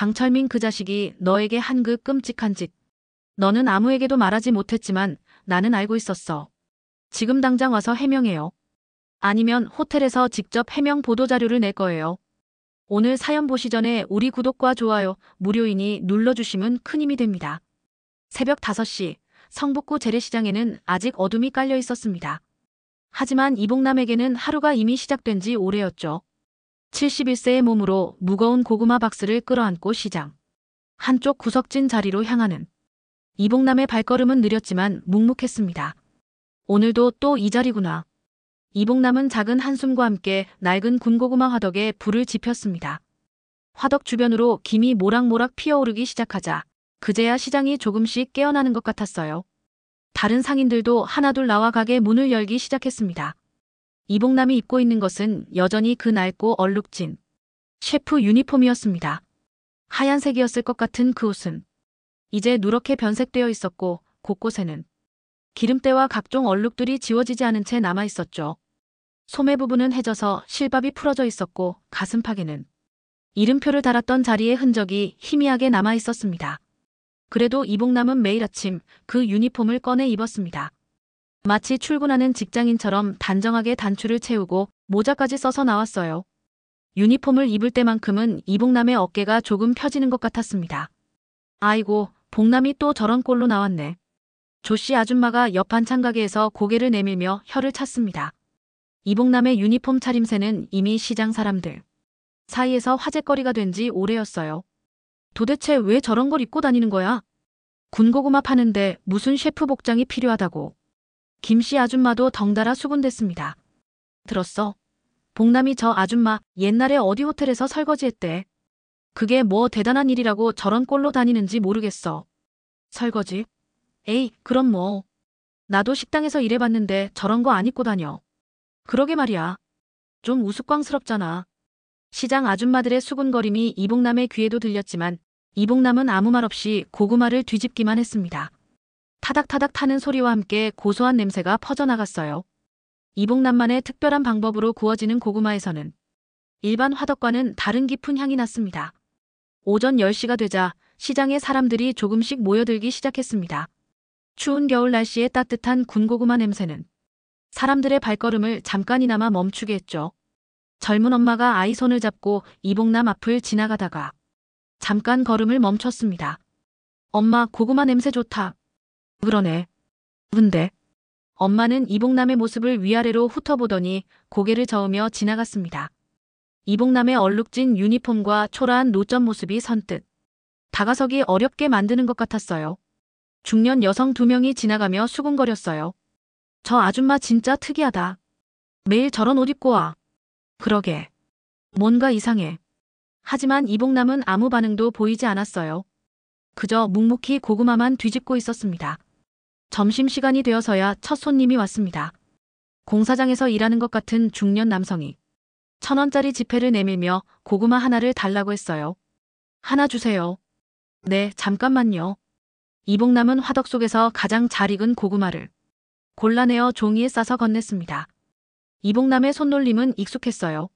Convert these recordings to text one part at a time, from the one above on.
강철민 그 자식이 너에게 한 그 끔찍한 짓. 너는 아무에게도 말하지 못했지만 나는 알고 있었어. 지금 당장 와서 해명해요. 아니면 호텔에서 직접 해명 보도자료를 낼 거예요. 오늘 사연 보시 전에 우리 구독과 좋아요 무료이니 눌러주시면 큰 힘이 됩니다. 새벽 5시 성북구 재래시장에는 아직 어둠이 깔려 있었습니다. 하지만 이봉남에게는 하루가 이미 시작된 지 오래였죠. 71세의 몸으로 무거운 고구마 박스를 끌어안고 시장 한쪽 구석진 자리로 향하는 이봉남의 발걸음은 느렸지만 묵묵했습니다. 오늘도 또 이 자리구나. 이봉남은 작은 한숨과 함께 낡은 군고구마 화덕에 불을 지폈습니다. 화덕 주변으로 김이 모락모락 피어오르기 시작하자 그제야 시장이 조금씩 깨어나는 것 같았어요. 다른 상인들도 하나둘 나와 가게 문을 열기 시작했습니다. 이봉남이 입고 있는 것은 여전히 그 낡고 얼룩진 셰프 유니폼이었습니다. 하얀색이었을 것 같은 그 옷은 이제 누렇게 변색되어 있었고 곳곳에는 기름때와 각종 얼룩들이 지워지지 않은 채 남아 있었죠. 소매 부분은 해져서 실밥이 풀어져 있었고 가슴팍에는 이름표를 달았던 자리의 흔적이 희미하게 남아 있었습니다. 그래도 이봉남은 매일 아침 그 유니폼을 꺼내 입었습니다. 마치 출근하는 직장인처럼 단정하게 단추를 채우고 모자까지 써서 나왔어요. 유니폼을 입을 때만큼은 이봉남의 어깨가 조금 펴지는 것 같았습니다. 아이고, 봉남이 또 저런 꼴로 나왔네. 조씨 아줌마가 옆 반찬 가게에서 고개를 내밀며 혀를 찼습니다. 이봉남의 유니폼 차림새는 이미 시장 사람들 사이에서 화제거리가 된 지 오래였어요. 도대체 왜 저런 걸 입고 다니는 거야? 군고구마 파는데 무슨 셰프 복장이 필요하다고. 김씨 아줌마도 덩달아 수군댔습니다. 들었어? 봉남이 저 아줌마 옛날에 어디 호텔에서 설거지했대. 그게 뭐 대단한 일이라고 저런 꼴로 다니는지 모르겠어. 설거지? 에이, 그럼 뭐. 나도 식당에서 일해봤는데 저런 거 안 입고 다녀. 그러게 말이야. 좀 우스꽝스럽잖아. 시장 아줌마들의 수군거림이 이봉남의 귀에도 들렸지만 이봉남은 아무 말 없이 고구마를 뒤집기만 했습니다. 타닥타닥 타는 소리와 함께 고소한 냄새가 퍼져나갔어요. 이봉남만의 특별한 방법으로 구워지는 고구마에서는 일반 화덕과는 다른 깊은 향이 났습니다. 오전 10시가 되자 시장에 사람들이 조금씩 모여들기 시작했습니다. 추운 겨울 날씨에 따뜻한 군고구마 냄새는 사람들의 발걸음을 잠깐이나마 멈추게 했죠. 젊은 엄마가 아이 손을 잡고 이봉남 앞을 지나가다가 잠깐 걸음을 멈췄습니다. 엄마, 고구마 냄새 좋다. 그러네. 근데 엄마는 이봉남의 모습을 위아래로 훑어보더니 고개를 저으며 지나갔습니다. 이봉남의 얼룩진 유니폼과 초라한 노점 모습이 선뜻 다가서기 어렵게 만드는 것 같았어요. 중년 여성 2명이 지나가며 수군거렸어요. 저 아줌마 진짜 특이하다. 매일 저런 옷 입고 와. 그러게. 뭔가 이상해. 하지만 이봉남은 아무 반응도 보이지 않았어요. 그저 묵묵히 고구마만 뒤집고 있었습니다. 점심시간이 되어서야 첫 손님이 왔습니다. 공사장에서 일하는 것 같은 중년 남성이 1,000원짜리 지폐를 내밀며 고구마 하나를 달라고 했어요. 하나 주세요. 네, 잠깐만요. 이봉남은 화덕 속에서 가장 잘 익은 고구마를 골라내어 종이에 싸서 건넸습니다. 이봉남의 손놀림은 익숙했어요.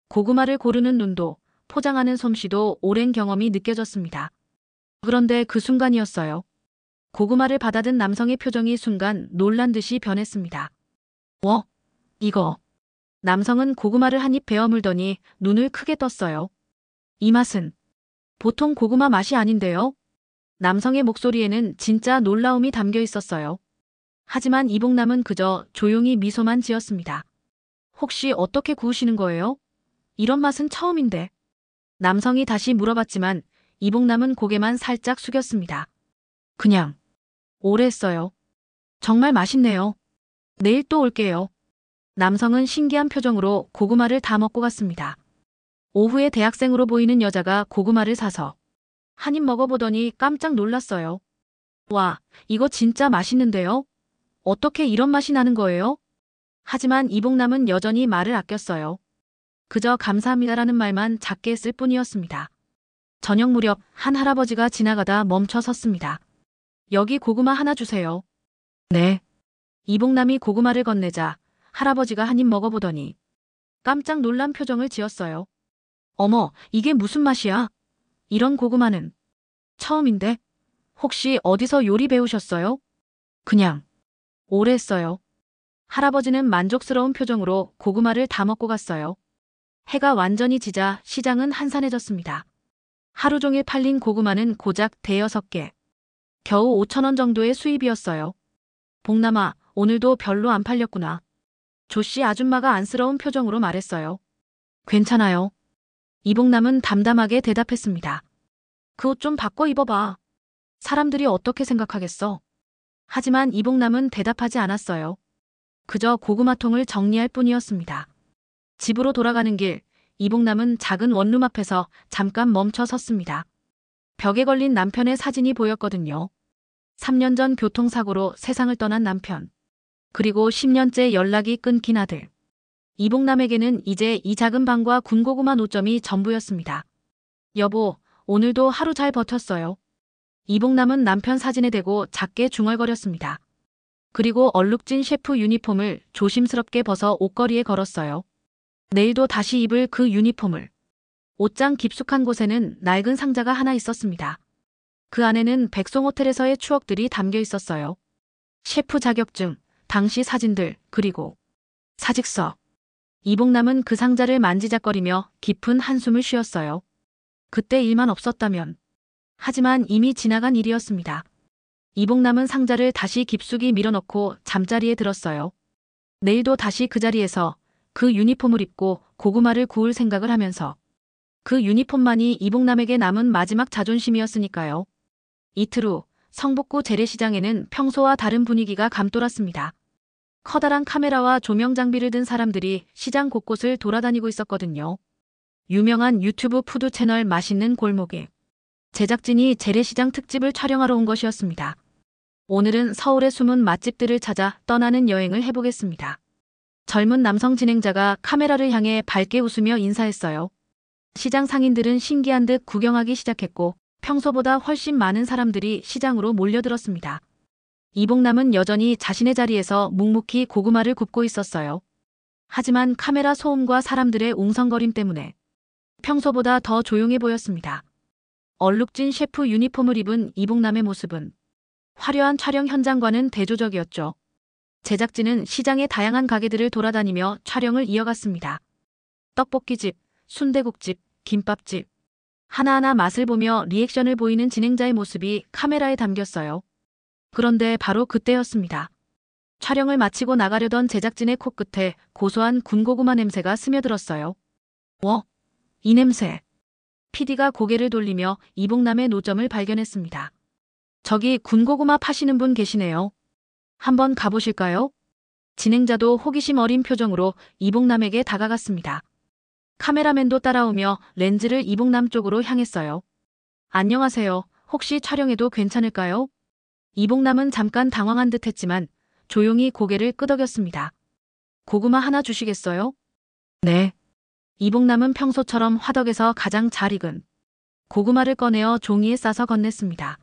고구마를 고르는 눈도 포장하는 솜씨도 오랜 경험이 느껴졌습니다. 그런데 그 순간이었어요. 고구마를 받아든 남성의 표정이 순간 놀란 듯이 변했습니다. 이거. 남성은 고구마를 한 입 베어 물더니 눈을 크게 떴어요. 이 맛은 보통 고구마 맛이 아닌데요? 남성의 목소리에는 진짜 놀라움이 담겨 있었어요. 하지만 이봉남은 그저 조용히 미소만 지었습니다. 혹시 어떻게 구우시는 거예요? 이런 맛은 처음인데. 남성이 다시 물어봤지만 이봉남은 고개만 살짝 숙였습니다. 그냥 오래 했어요. 정말 맛있네요. 내일 또 올게요. 남성은 신기한 표정으로 고구마를 다 먹고 갔습니다. 오후에 대학생으로 보이는 여자가 고구마를 사서 한 입 먹어보더니 깜짝 놀랐어요. 와, 이거 진짜 맛있는데요? 어떻게 이런 맛이 나는 거예요? 하지만 이봉남은 여전히 말을 아꼈어요. 그저 감사합니다라는 말만 작게 했을 뿐이었습니다. 저녁 무렵 한 할아버지가 지나가다 멈춰 섰습니다. 여기 고구마 하나 주세요. 네. 이봉남이 고구마를 건네자 할아버지가 한 입 먹어보더니 깜짝 놀란 표정을 지었어요. 어머, 이게 무슨 맛이야? 이런 고구마는 처음인데 혹시 어디서 요리 배우셨어요? 그냥 오래 했어요. 할아버지는 만족스러운 표정으로 고구마를 다 먹고 갔어요. 해가 완전히 지자 시장은 한산해졌습니다. 하루 종일 팔린 고구마는 고작 대여섯 개. 겨우 5천 원 정도의 수입이었어요. 복남아, 오늘도 별로 안 팔렸구나. 조씨 아줌마가 안쓰러운 표정으로 말했어요. 괜찮아요. 이복남은 담담하게 대답했습니다. 그 옷 좀 바꿔 입어봐. 사람들이 어떻게 생각하겠어? 하지만 이복남은 대답하지 않았어요. 그저 고구마통을 정리할 뿐이었습니다. 집으로 돌아가는 길, 이복남은 작은 원룸 앞에서 잠깐 멈춰 섰습니다. 벽에 걸린 남편의 사진이 보였거든요. 3년 전 교통사고로 세상을 떠난 남편. 그리고 10년째 연락이 끊긴 아들. 이복남에게는 이제 이 작은 방과 군고구마 노점이 전부였습니다. 여보, 오늘도 하루 잘 버텼어요. 이복남은 남편 사진에 대고 작게 중얼거렸습니다. 그리고 얼룩진 셰프 유니폼을 조심스럽게 벗어 옷걸이에 걸었어요. 내일도 다시 입을 그 유니폼을. 옷장 깊숙한 곳에는 낡은 상자가 하나 있었습니다. 그 안에는 백송호텔에서의 추억들이 담겨 있었어요. 셰프 자격증, 당시 사진들, 그리고 사직서. 이복남은 그 상자를 만지작거리며 깊은 한숨을 쉬었어요. 그때 일만 없었다면. 하지만 이미 지나간 일이었습니다. 이복남은 상자를 다시 깊숙이 밀어넣고 잠자리에 들었어요. 내일도 다시 그 자리에서 그 유니폼을 입고 고구마를 구울 생각을 하면서 그 유니폼만이 이복남에게 남은 마지막 자존심이었으니까요. 이틀 후 성북구 재래시장에는 평소와 다른 분위기가 감돌았습니다. 커다란 카메라와 조명 장비를 든 사람들이 시장 곳곳을 돌아다니고 있었거든요. 유명한 유튜브 푸드 채널 맛있는 골목에 제작진이 재래시장 특집을 촬영하러 온 것이었습니다. 오늘은 서울의 숨은 맛집들을 찾아 떠나는 여행을 해보겠습니다. 젊은 남성 진행자가 카메라를 향해 밝게 웃으며 인사했어요. 시장 상인들은 신기한 듯 구경하기 시작했고 평소보다 훨씬 많은 사람들이 시장으로 몰려들었습니다. 이복남은 여전히 자신의 자리에서 묵묵히 고구마를 굽고 있었어요. 하지만 카메라 소음과 사람들의 웅성거림 때문에 평소보다 더 조용해 보였습니다. 얼룩진 셰프 유니폼을 입은 이복남의 모습은 화려한 촬영 현장과는 대조적이었죠. 제작진은 시장의 다양한 가게들을 돌아다니며 촬영을 이어갔습니다. 떡볶이집, 순대국집, 김밥집. 하나하나 맛을 보며 리액션을 보이는 진행자의 모습이 카메라에 담겼어요. 그런데 바로 그때였습니다. 촬영을 마치고 나가려던 제작진의 코끝에 고소한 군고구마 냄새가 스며들었어요. 이 냄새. PD가 고개를 돌리며 이복남의 노점을 발견했습니다. 저기 군고구마 파시는 분 계시네요. 한번 가보실까요? 진행자도 호기심 어린 표정으로 이복남에게 다가갔습니다. 카메라맨도 따라오며 렌즈를 이복남 쪽으로 향했어요. 안녕하세요. 혹시 촬영해도 괜찮을까요? 이복남은 잠깐 당황한 듯 했지만 조용히 고개를 끄덕였습니다. 고구마 하나 주시겠어요? 네. 이복남은 평소처럼 화덕에서 가장 잘 익은 고구마를 꺼내어 종이에 싸서 건넸습니다.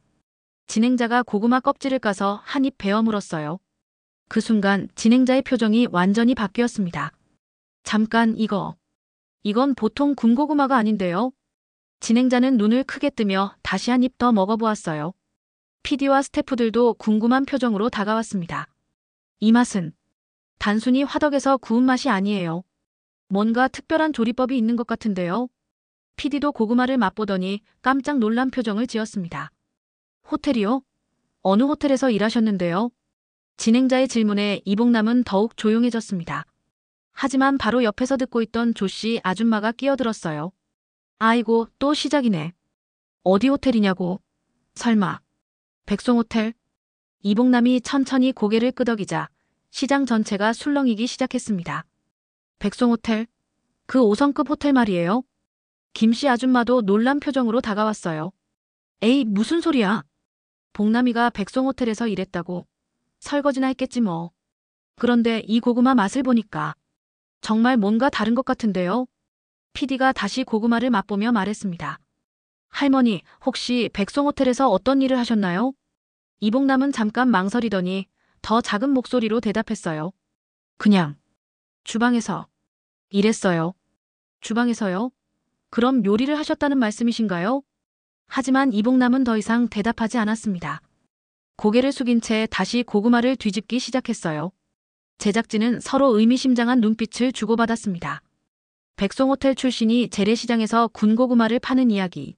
진행자가 고구마 껍질을 까서 한 입 베어 물었어요. 그 순간 진행자의 표정이 완전히 바뀌었습니다. 잠깐 이건 보통 군고구마가 아닌데요. 진행자는 눈을 크게 뜨며 다시 한 입 더 먹어보았어요. PD와 스태프들도 궁금한 표정으로 다가왔습니다. 이 맛은 단순히 화덕에서 구운 맛이 아니에요. 뭔가 특별한 조리법이 있는 것 같은데요. PD도 고구마를 맛보더니 깜짝 놀란 표정을 지었습니다. 호텔이요? 어느 호텔에서 일하셨는데요? 진행자의 질문에 이복남은 더욱 조용해졌습니다. 하지만 바로 옆에서 듣고 있던 조씨 아줌마가 끼어들었어요. 아이고, 또 시작이네. 어디 호텔이냐고. 설마 백송호텔? 이복남이 천천히 고개를 끄덕이자 시장 전체가 술렁이기 시작했습니다. 백송호텔? 그 5성급 호텔 말이에요? 김씨 아줌마도 놀란 표정으로 다가왔어요. 에이, 무슨 소리야. 복남이가 백송호텔에서 일했다고. 설거지나 했겠지 뭐. 그런데 이 고구마 맛을 보니까 정말 뭔가 다른 것 같은데요. PD가 다시 고구마를 맛보며 말했습니다. 할머니, 혹시 백송호텔에서 어떤 일을 하셨나요? 이복남은 잠깐 망설이더니 더 작은 목소리로 대답했어요. 그냥 주방에서 일했어요. 주방에서요? 그럼 요리를 하셨다는 말씀이신가요? 하지만 이봉남은 더 이상 대답하지 않았습니다. 고개를 숙인 채 다시 고구마를 뒤집기 시작했어요. 제작진은 서로 의미심장한 눈빛을 주고받았습니다. 백송호텔 출신이 재래시장에서 군고구마를 파는 이야기.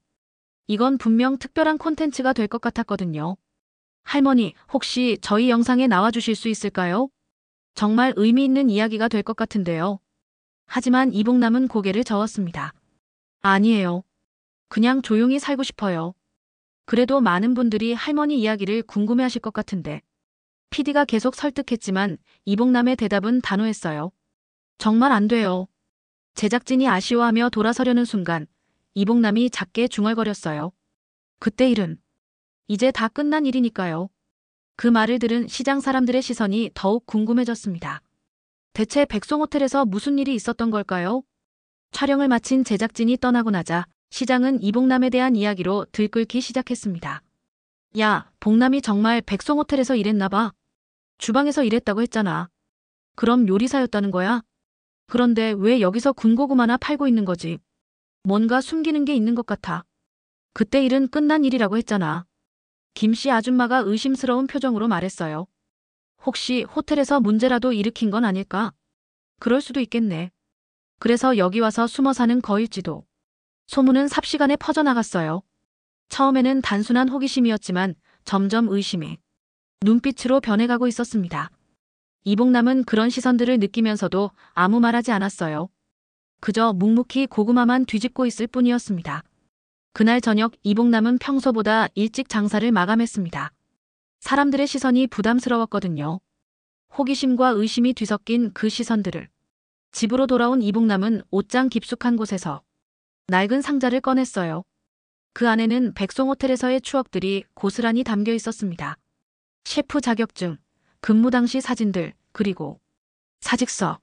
이건 분명 특별한 콘텐츠가 될 것 같았거든요. 할머니, 혹시 저희 영상에 나와주실 수 있을까요? 정말 의미 있는 이야기가 될 것 같은데요. 하지만 이봉남은 고개를 저었습니다. 아니에요. 그냥 조용히 살고 싶어요. 그래도 많은 분들이 할머니 이야기를 궁금해하실 것 같은데. PD가 계속 설득했지만 이봉남의 대답은 단호했어요. 정말 안 돼요. 제작진이 아쉬워하며 돌아서려는 순간 이봉남이 작게 중얼거렸어요. 그때 일은 이제 다 끝난 일이니까요. 그 말을 들은 시장 사람들의 시선이 더욱 궁금해졌습니다. 대체 백송호텔에서 무슨 일이 있었던 걸까요? 촬영을 마친 제작진이 떠나고 나자 시장은 이봉남에 대한 이야기로 들끓기 시작했습니다. 야, 봉남이 정말 백송호텔에서 일했나 봐. 주방에서 일했다고 했잖아. 그럼 요리사였다는 거야? 그런데 왜 여기서 군고구마나 팔고 있는 거지? 뭔가 숨기는 게 있는 것 같아. 그때 일은 끝난 일이라고 했잖아. 김씨 아줌마가 의심스러운 표정으로 말했어요. 혹시 호텔에서 문제라도 일으킨 건 아닐까? 그럴 수도 있겠네. 그래서 여기 와서 숨어 사는 거일지도. 소문은 삽시간에 퍼져나갔어요. 처음에는 단순한 호기심이었지만 점점 의심이 눈빛으로 변해가고 있었습니다. 이봉남은 그런 시선들을 느끼면서도 아무 말하지 않았어요. 그저 묵묵히 고구마만 뒤집고 있을 뿐이었습니다. 그날 저녁 이봉남은 평소보다 일찍 장사를 마감했습니다. 사람들의 시선이 부담스러웠거든요. 호기심과 의심이 뒤섞인 그 시선들을. 집으로 돌아온 이봉남은 옷장 깊숙한 곳에서 낡은 상자를 꺼냈어요. 그 안에는 백송호텔에서의 추억들이 고스란히 담겨 있었습니다. 셰프 자격증, 근무 당시 사진들, 그리고 사직서.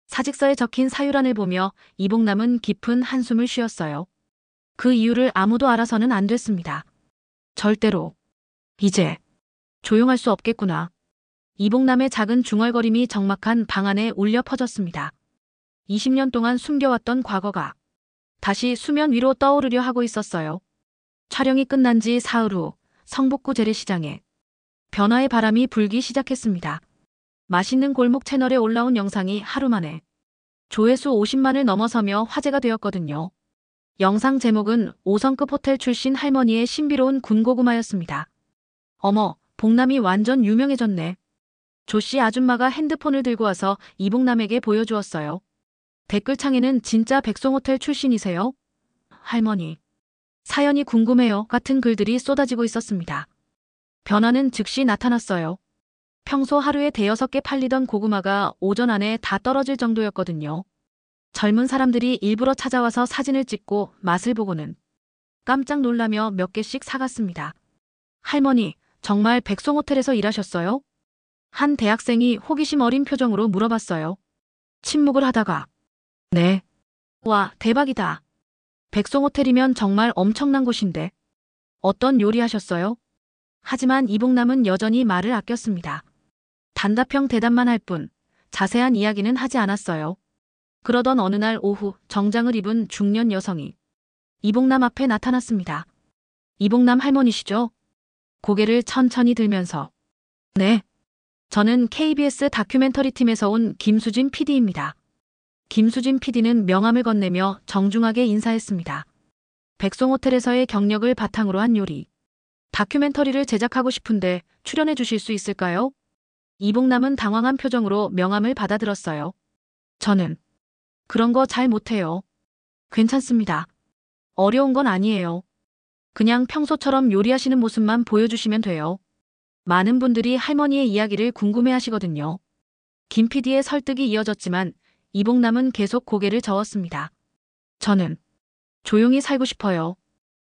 사직서에 적힌 사유란을 보며 이봉남은 깊은 한숨을 쉬었어요. 그 이유를 아무도 알아서는 안 됐습니다. 절대로. 이제 조용할 수 없겠구나. 이봉남의 작은 중얼거림이 적막한 방 안에 울려 퍼졌습니다. 20년 동안 숨겨왔던 과거가 다시 수면 위로 떠오르려 하고 있었어요. 촬영이 끝난 지 사흘 후 성북구 재래시장에 변화의 바람이 불기 시작했습니다. 맛있는 골목 채널에 올라온 영상이 하루 만에 조회수 50만을 넘어서며 화제가 되었거든요. 영상 제목은 5성급 호텔 출신 할머니의 신비로운 군고구마였습니다. 어머, 봉남이 완전 유명해졌네. 조씨 아줌마가 핸드폰을 들고 와서 이봉남에게 보여주었어요. 댓글창에는 진짜 백송호텔 출신이세요? 할머니. 사연이 궁금해요. 같은 글들이 쏟아지고 있었습니다. 변화는 즉시 나타났어요. 평소 하루에 대여섯 개 팔리던 고구마가 오전 안에 다 떨어질 정도였거든요. 젊은 사람들이 일부러 찾아와서 사진을 찍고 맛을 보고는 깜짝 놀라며 몇 개씩 사갔습니다. 할머니, 정말 백송호텔에서 일하셨어요? 한 대학생이 호기심 어린 표정으로 물어봤어요. 침묵을 하다가 네. 와, 대박이다. 백송호텔이면 정말 엄청난 곳인데. 어떤 요리 하셨어요? 하지만 이봉남은 여전히 말을 아꼈습니다. 단답형 대답만 할 뿐 자세한 이야기는 하지 않았어요. 그러던 어느 날 오후 정장을 입은 중년 여성이 이봉남 앞에 나타났습니다. 이봉남 할머니시죠? 고개를 천천히 들면서 네. 저는 KBS 다큐멘터리 팀에서 온 김수진 PD입니다. 김수진 PD는 명함을 건네며 정중하게 인사했습니다. 백송호텔에서의 경력을 바탕으로 한 요리. 다큐멘터리를 제작하고 싶은데 출연해 주실 수 있을까요? 이봉남은 당황한 표정으로 명함을 받아들었어요. 저는 그런 거 잘 못해요. 괜찮습니다. 어려운 건 아니에요. 그냥 평소처럼 요리하시는 모습만 보여주시면 돼요. 많은 분들이 할머니의 이야기를 궁금해 하시거든요. 김 PD의 설득이 이어졌지만 이봉남은 계속 고개를 저었습니다. 저는 조용히 살고 싶어요.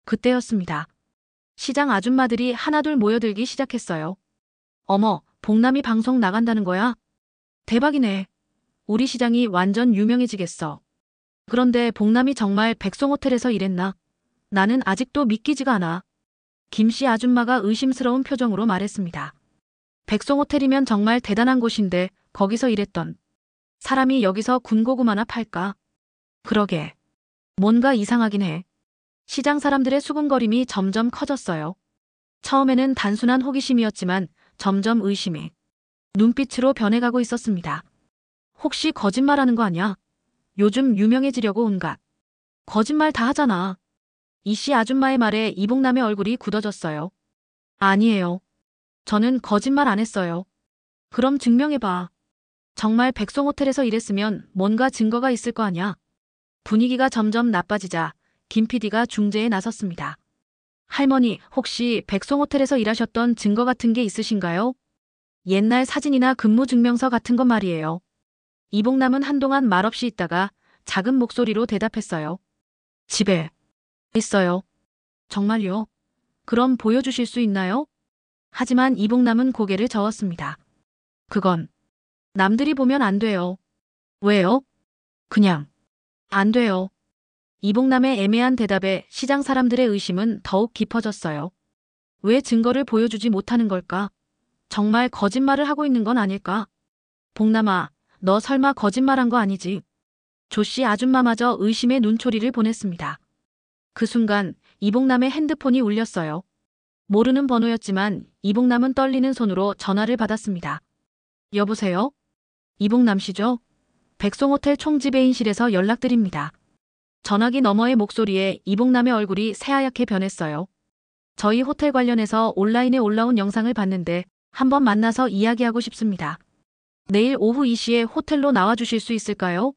그때였습니다. 시장 아줌마들이 하나둘 모여들기 시작했어요. 어머, 봉남이 방송 나간다는 거야? 대박이네. 우리 시장이 완전 유명해지겠어. 그런데 봉남이 정말 백송호텔에서 일했나? 나는 아직도 믿기지가 않아. 김씨 아줌마가 의심스러운 표정으로 말했습니다. 백송호텔이면 정말 대단한 곳인데 거기서 일했던 사람이 여기서 군고구마나 팔까? 그러게. 뭔가 이상하긴 해. 시장 사람들의 수군거림이 점점 커졌어요. 처음에는 단순한 호기심이었지만 점점 의심이 눈빛으로 변해가고 있었습니다. 혹시 거짓말하는 거 아니야? 요즘 유명해지려고 온갖 거짓말 다 하잖아. 이씨 아줌마의 말에 이복남의 얼굴이 굳어졌어요. 아니에요. 저는 거짓말 안 했어요. 그럼 증명해봐. 정말 백송호텔에서 일했으면 뭔가 증거가 있을 거 아냐. 분위기가 점점 나빠지자 김 PD가 중재에 나섰습니다. 할머니, 혹시 백송호텔에서 일하셨던 증거 같은 게 있으신가요? 옛날 사진이나 근무증명서 같은 것 말이에요. 이복남은 한동안 말없이 있다가 작은 목소리로 대답했어요. 집에 있어요. 정말요? 그럼 보여주실 수 있나요? 하지만 이복남은 고개를 저었습니다. 그건 남들이 보면 안 돼요. 왜요? 그냥 안 돼요. 이복남의 애매한 대답에 시장 사람들의 의심은 더욱 깊어졌어요. 왜 증거를 보여주지 못하는 걸까? 정말 거짓말을 하고 있는 건 아닐까? 복남아, 너 설마 거짓말한 거 아니지? 조씨 아줌마마저 의심의 눈초리를 보냈습니다. 그 순간 이복남의 핸드폰이 울렸어요. 모르는 번호였지만 이복남은 떨리는 손으로 전화를 받았습니다. 여보세요? 이복남 씨죠? 백송호텔 총지배인실에서 연락드립니다. 전화기 너머의 목소리에 이복남의 얼굴이 새하얗게 변했어요. 저희 호텔 관련해서 온라인에 올라온 영상을 봤는데 한번 만나서 이야기하고 싶습니다. 내일 오후 2시에 호텔로 나와주실 수 있을까요?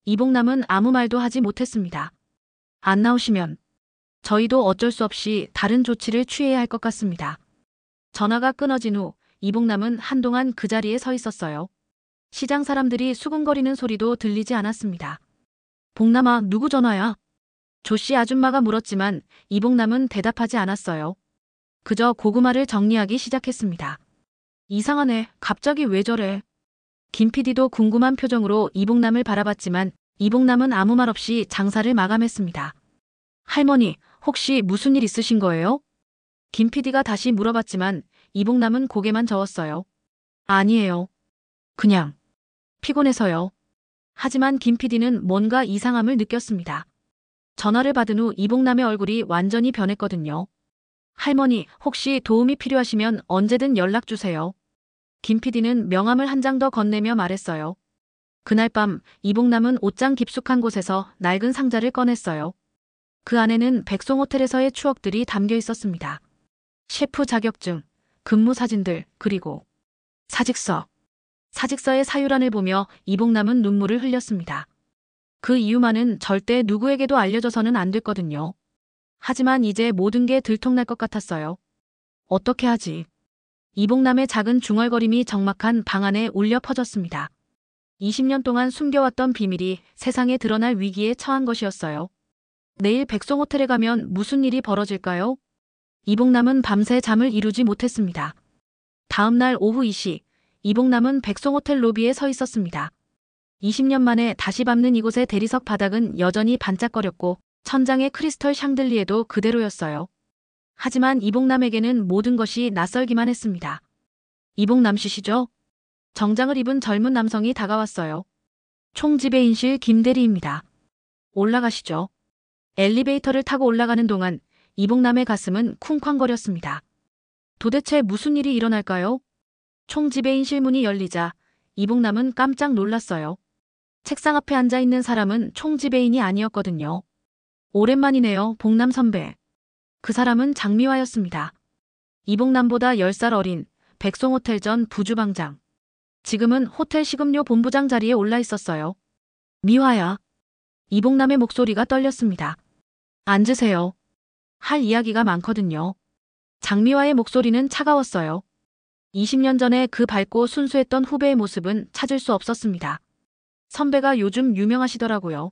이복남은 아무 말도 하지 못했습니다. 안 나오시면 저희도 어쩔 수 없이 다른 조치를 취해야 할 것 같습니다. 전화가 끊어진 후 이복남은 한동안 그 자리에 서 있었어요. 시장 사람들이 수근거리는 소리도 들리지 않았습니다. 복남아, 누구 전화야? 조씨 아줌마가 물었지만 이복남은 대답하지 않았어요. 그저 고구마를 정리하기 시작했습니다. 이상하네. 갑자기 왜 저래? 김 PD도 궁금한 표정으로 이복남을 바라봤지만 이복남은 아무 말 없이 장사를 마감했습니다. 할머니, 혹시 무슨 일 있으신 거예요? 김 PD가 다시 물어봤지만 이복남은 고개만 저었어요. 아니에요. 그냥 피곤해서요. 하지만 김 PD는 뭔가 이상함을 느꼈습니다. 전화를 받은 후 이복남의 얼굴이 완전히 변했거든요. 할머니, 혹시 도움이 필요하시면 언제든 연락 주세요. 김 PD는 명함을 한 장 더 건네며 말했어요. 그날 밤 이복남은 옷장 깊숙한 곳에서 낡은 상자를 꺼냈어요. 그 안에는 백송호텔에서의 추억들이 담겨 있었습니다. 셰프 자격증, 근무 사진들, 그리고 사직서. 사직서의 사유란을 보며 이복남은 눈물을 흘렸습니다. 그 이유만은 절대 누구에게도 알려져서는 안 됐거든요. 하지만 이제 모든 게 들통날 것 같았어요. 어떻게 하지? 이복남의 작은 중얼거림이 적막한 방 안에 울려 퍼졌습니다. 20년 동안 숨겨왔던 비밀이 세상에 드러날 위기에 처한 것이었어요. 내일 백송호텔에 가면 무슨 일이 벌어질까요? 이복남은 밤새 잠을 이루지 못했습니다. 다음 날 오후 2시, 이복남은 백송호텔 로비에 서 있었습니다. 20년 만에 다시 밟는 이곳의 대리석 바닥은 여전히 반짝거렸고 천장의 크리스털 샹들리에도 그대로였어요. 하지만 이복남에게는 모든 것이 낯설기만 했습니다. 이복남 씨시죠? 정장을 입은 젊은 남성이 다가왔어요. 총지배인실 김대리입니다. 올라가시죠. 엘리베이터를 타고 올라가는 동안 이복남의 가슴은 쿵쾅거렸습니다. 도대체 무슨 일이 일어날까요? 총지배인실 문이 열리자 이복남은 깜짝 놀랐어요. 책상 앞에 앉아있는 사람은 총지배인이 아니었거든요. 오랜만이네요, 복남 선배. 그 사람은 장미화였습니다. 이복남보다 10살 어린 백송호텔 전 부주방장. 지금은 호텔 식음료 본부장 자리에 올라 있었어요. 미화야. 이복남의 목소리가 떨렸습니다. 앉으세요. 할 이야기가 많거든요. 장미화의 목소리는 차가웠어요. 20년 전에 그 밝고 순수했던 후배의 모습은 찾을 수 없었습니다. 선배가 요즘 유명하시더라고요.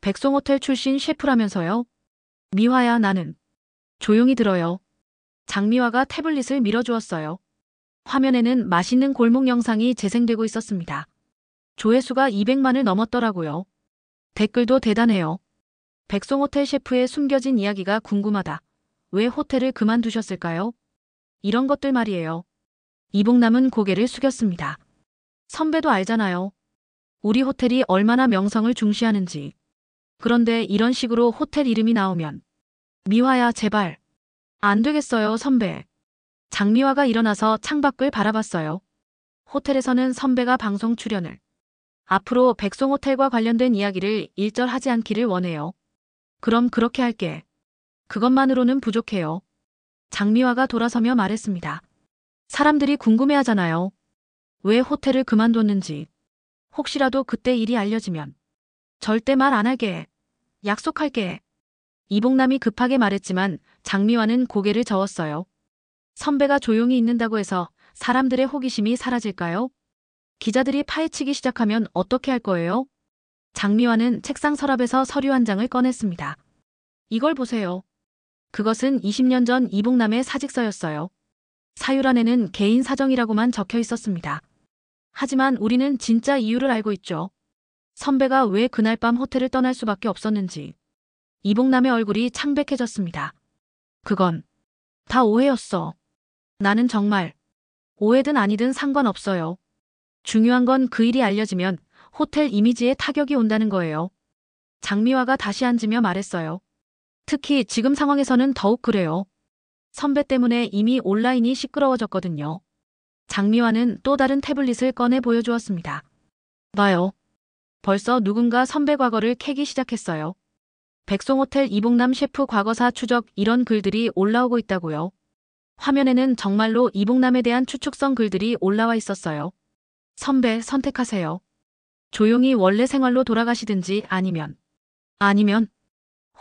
백송호텔 출신 셰프라면서요. 미화야, 나는. 조용히 들어요. 장미화가 태블릿을 밀어주었어요. 화면에는 맛있는 골목 영상이 재생되고 있었습니다. 조회수가 200만을 넘었더라고요. 댓글도 대단해요. 백송호텔 셰프의 숨겨진 이야기가 궁금하다. 왜 호텔을 그만두셨을까요? 이런 것들 말이에요. 이복남은 고개를 숙였습니다. 선배도 알잖아요. 우리 호텔이 얼마나 명성을 중시하는지. 그런데 이런 식으로 호텔 이름이 나오면 미화야, 제발. 안 되겠어요, 선배. 장미화가 일어나서 창밖을 바라봤어요. 호텔에서는 선배가 방송 출연을. 앞으로 백송호텔과 관련된 이야기를 일절하지 않기를 원해요. 그럼 그렇게 할게. 그것만으로는 부족해요. 장미화가 돌아서며 말했습니다. 사람들이 궁금해하잖아요. 왜 호텔을 그만뒀는지. 혹시라도 그때 일이 알려지면. 절대 말 안 할게. 약속할게. 이봉남이 급하게 말했지만 장미화는 고개를 저었어요. 선배가 조용히 있는다고 해서 사람들의 호기심이 사라질까요? 기자들이 파헤치기 시작하면 어떻게 할 거예요? 장미화는 책상 서랍에서 서류 한 장을 꺼냈습니다. 이걸 보세요. 그것은 20년 전 이봉남의 사직서였어요. 사유란에는 개인 사정이라고만 적혀 있었습니다. 하지만 우리는 진짜 이유를 알고 있죠. 선배가 왜 그날 밤 호텔을 떠날 수밖에 없었는지. 이봉남의 얼굴이 창백해졌습니다. 그건 다 오해였어. 나는 정말 오해든 아니든 상관없어요. 중요한 건 그 일이 알려지면 호텔 이미지에 타격이 온다는 거예요. 장미화가 다시 앉으며 말했어요. 특히 지금 상황에서는 더욱 그래요. 선배 때문에 이미 온라인이 시끄러워졌거든요. 장미화는 또 다른 태블릿을 꺼내 보여주었습니다. 봐요. 벌써 누군가 선배 과거를 캐기 시작했어요. 백송호텔 이봉남 셰프 과거사 추적 이런 글들이 올라오고 있다고요. 화면에는 정말로 이봉남에 대한 추측성 글들이 올라와 있었어요. 선배 선택하세요. 조용히 원래 생활로 돌아가시든지 아니면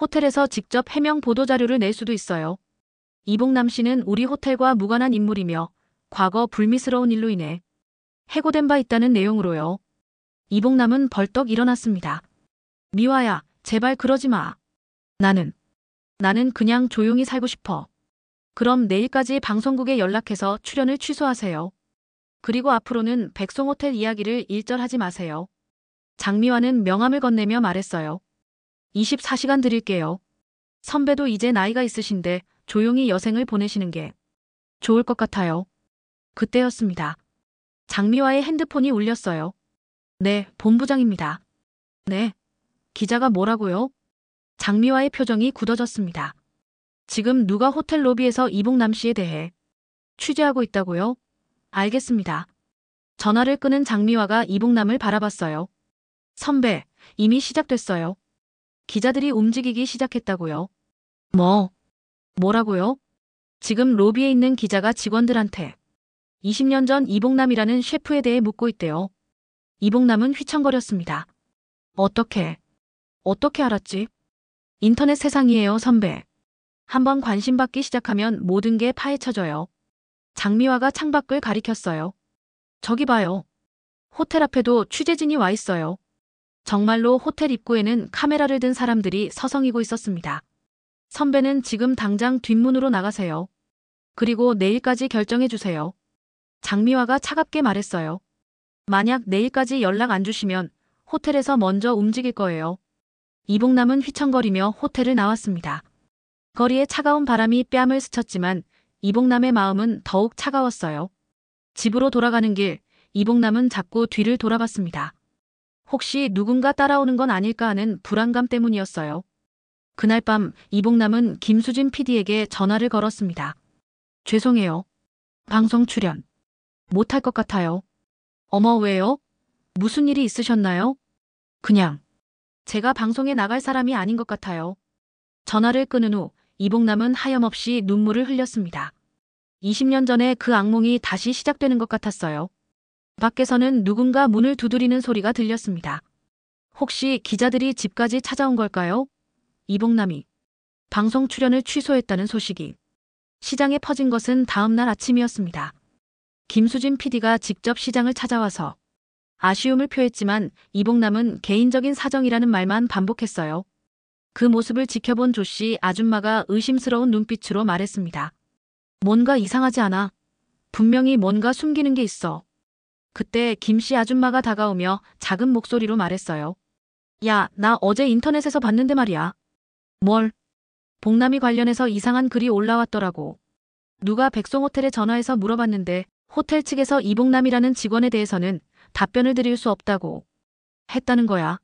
호텔에서 직접 해명 보도자료를 낼 수도 있어요. 이봉남 씨는 우리 호텔과 무관한 인물이며 과거 불미스러운 일로 인해 해고된 바 있다는 내용으로요. 이봉남은 벌떡 일어났습니다. 미화야, 제발 그러지 마. 나는 그냥 조용히 살고 싶어. 그럼 내일까지 방송국에 연락해서 출연을 취소하세요. 그리고 앞으로는 백송호텔 이야기를 일절하지 마세요. 장미화는 명함을 건네며 말했어요. 24시간 드릴게요. 선배도 이제 나이가 있으신데 조용히 여생을 보내시는 게 좋을 것 같아요. 그때였습니다. 장미화의 핸드폰이 울렸어요. 네, 본부장입니다. 네. 기자가 뭐라고요? 장미화의 표정이 굳어졌습니다. 지금 누가 호텔 로비에서 이봉남 씨에 대해 취재하고 있다고요? 알겠습니다. 전화를 끊은 장미화가 이봉남을 바라봤어요. 선배, 이미 시작됐어요. 기자들이 움직이기 시작했다고요. 뭐라고요? 지금 로비에 있는 기자가 직원들한테 20년 전 이봉남이라는 셰프에 대해 묻고 있대요. 이봉남은 휘청거렸습니다. 어떻게 알았지? 인터넷 세상이에요, 선배. 한번 관심 받기 시작하면 모든 게 파헤쳐져요. 장미화가 창밖을 가리켰어요. 저기 봐요. 호텔 앞에도 취재진이 와 있어요. 정말로 호텔 입구에는 카메라를 든 사람들이 서성이고 있었습니다. 선배는 지금 당장 뒷문으로 나가세요. 그리고 내일까지 결정해 주세요. 장미화가 차갑게 말했어요. 만약 내일까지 연락 안 주시면 호텔에서 먼저 움직일 거예요. 이봉남은 휘청거리며 호텔을 나왔습니다. 거리에 차가운 바람이 뺨을 스쳤지만 이봉남의 마음은 더욱 차가웠어요. 집으로 돌아가는 길, 이봉남은 자꾸 뒤를 돌아봤습니다. 혹시 누군가 따라오는 건 아닐까 하는 불안감 때문이었어요. 그날 밤 이봉남은 김수진 PD에게 전화를 걸었습니다. 죄송해요. 방송 출연 못할 것 같아요. 어머, 왜요? 무슨 일이 있으셨나요? 그냥 제가 방송에 나갈 사람이 아닌 것 같아요. 전화를 끊은 후 이봉남은 하염없이 눈물을 흘렸습니다. 20년 전에 그 악몽이 다시 시작되는 것 같았어요. 밖에서는 누군가 문을 두드리는 소리가 들렸습니다. 혹시 기자들이 집까지 찾아온 걸까요? 이봉남이 방송 출연을 취소했다는 소식이 시장에 퍼진 것은 다음 날 아침이었습니다. 김수진 PD가 직접 시장을 찾아와서 아쉬움을 표했지만 이봉남은 개인적인 사정이라는 말만 반복했어요. 그 모습을 지켜본 조씨 아줌마가 의심스러운 눈빛으로 말했습니다. 뭔가 이상하지 않아? 분명히 뭔가 숨기는 게 있어. 그때 김씨 아줌마가 다가오며 작은 목소리로 말했어요. 야, 나 어제 인터넷에서 봤는데 말이야. 뭘? 봉남이 관련해서 이상한 글이 올라왔더라고. 누가 백송호텔에 전화해서 물어봤는데 호텔 측에서 이봉남이라는 직원에 대해서는 답변을 드릴 수 없다고 했다는 거야.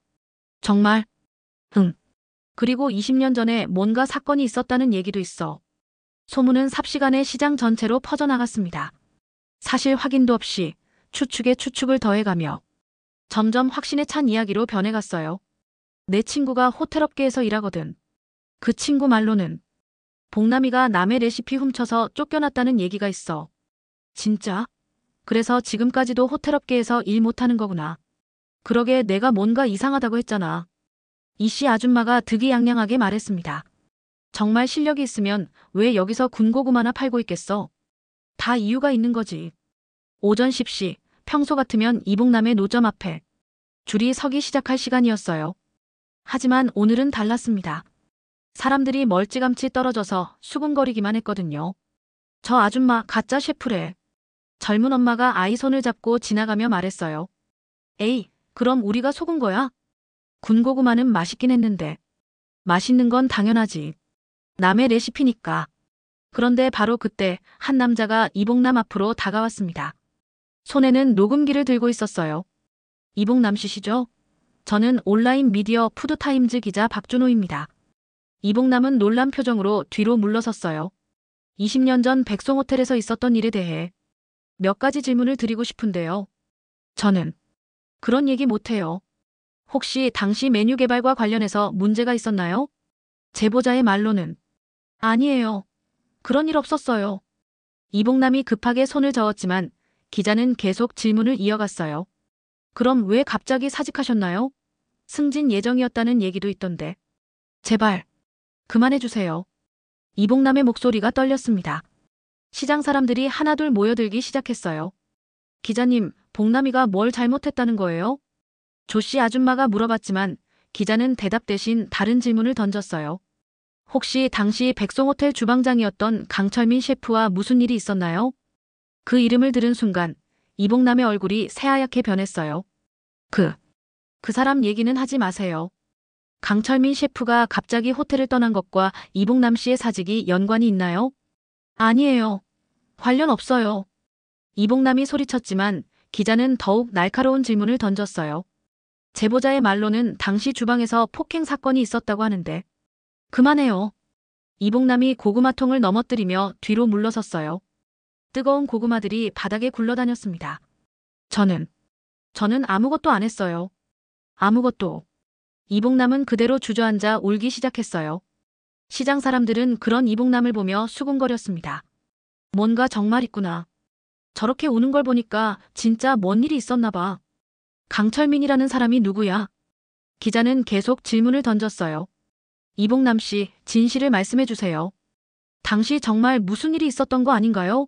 정말? 응. 그리고 20년 전에 뭔가 사건이 있었다는 얘기도 있어. 소문은 삽시간에 시장 전체로 퍼져나갔습니다. 사실 확인도 없이 추측에 추측을 더해가며 점점 확신에 찬 이야기로 변해갔어요. 내 친구가 호텔업계에서 일하거든. 그 친구 말로는 복남이가 남의 레시피 훔쳐서 쫓겨났다는 얘기가 있어. 진짜? 그래서 지금까지도 호텔업계에서 일 못하는 거구나. 그러게 내가 뭔가 이상하다고 했잖아. 이씨 아줌마가 득이양양하게 말했습니다. 정말 실력이 있으면 왜 여기서 군고구마나 팔고 있겠어? 다 이유가 있는 거지. 오전 10시, 평소 같으면 이북남의 노점 앞에 줄이 서기 시작할 시간이었어요. 하지만 오늘은 달랐습니다. 사람들이 멀찌감치 떨어져서 수군거리기만 했거든요. 저 아줌마 가짜 셰프래. 젊은 엄마가 아이 손을 잡고 지나가며 말했어요. 에이, 그럼 우리가 속은 거야? 군고구마는 맛있긴 했는데. 맛있는 건 당연하지. 남의 레시피니까. 그런데 바로 그때 한 남자가 이복남 앞으로 다가왔습니다. 손에는 녹음기를 들고 있었어요. 이복남 씨시죠? 저는 온라인 미디어 푸드타임즈 기자 박준호입니다. 이복남은 놀란 표정으로 뒤로 물러섰어요. 20년 전 백송호텔에서 있었던 일에 대해 몇 가지 질문을 드리고 싶은데요. 저는 그런 얘기 못해요. 혹시 당시 메뉴 개발과 관련해서 문제가 있었나요? 제보자의 말로는 아니에요. 그런 일 없었어요. 이복남이 급하게 손을 저었지만 기자는 계속 질문을 이어갔어요. 그럼 왜 갑자기 사직하셨나요? 승진 예정이었다는 얘기도 있던데. 제발 그만해주세요. 이복남의 목소리가 떨렸습니다. 시장 사람들이 하나둘 모여들기 시작했어요. 기자님, 복남이가 뭘 잘못했다는 거예요? 조씨 아줌마가 물어봤지만 기자는 대답 대신 다른 질문을 던졌어요. 혹시 당시 백송호텔 주방장이었던 강철민 셰프와 무슨 일이 있었나요? 그 이름을 들은 순간 이복남의 얼굴이 새하얗게 변했어요. 그 사람 얘기는 하지 마세요. 강철민 셰프가 갑자기 호텔을 떠난 것과 이복남 씨의 사직이 연관이 있나요? 아니에요. 관련 없어요. 이복남이 소리쳤지만 기자는 더욱 날카로운 질문을 던졌어요. 제보자의 말로는 당시 주방에서 폭행 사건이 있었다고 하는데. 그만해요. 이복남이 고구마통을 넘어뜨리며 뒤로 물러섰어요. 뜨거운 고구마들이 바닥에 굴러다녔습니다. 저는 아무것도 안 했어요. 아무것도. 이복남은 그대로 주저앉아 울기 시작했어요. 시장 사람들은 그런 이복남을 보며 수군거렸습니다. 뭔가 정말 있구나. 저렇게 우는 걸 보니까 진짜 뭔 일이 있었나 봐. 강철민이라는 사람이 누구야? 기자는 계속 질문을 던졌어요. 이복남 씨, 진실을 말씀해 주세요. 당시 정말 무슨 일이 있었던 거 아닌가요?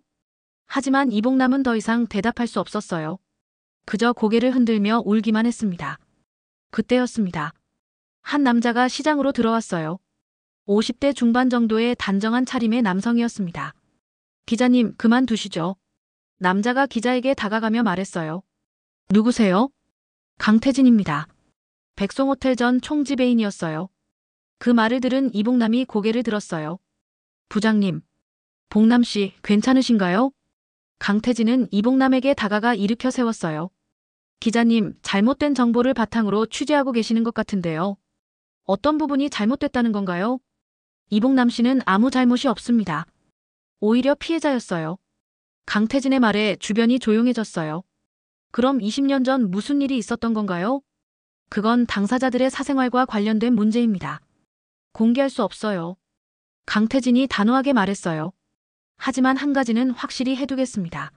하지만 이복남은 더 이상 대답할 수 없었어요. 그저 고개를 흔들며 울기만 했습니다. 그때였습니다. 한 남자가 시장으로 들어왔어요. 50대 중반 정도의 단정한 차림의 남성이었습니다. 기자님, 그만두시죠. 남자가 기자에게 다가가며 말했어요. 누구세요? 강태진입니다. 백송호텔 전 총지배인이었어요. 그 말을 들은 이복남이 고개를 들었어요. 부장님, 복남 씨 괜찮으신가요? 강태진은 이복남에게 다가가 일으켜 세웠어요. 기자님, 잘못된 정보를 바탕으로 취재하고 계시는 것 같은데요. 어떤 부분이 잘못됐다는 건가요? 이복남 씨는 아무 잘못이 없습니다. 오히려 피해자였어요. 강태진의 말에 주변이 조용해졌어요. 그럼 20년 전 무슨 일이 있었던 건가요? 그건 당사자들의 사생활과 관련된 문제입니다. 공개할 수 없어요. 강태진이 단호하게 말했어요. 하지만 한 가지는 확실히 해두겠습니다.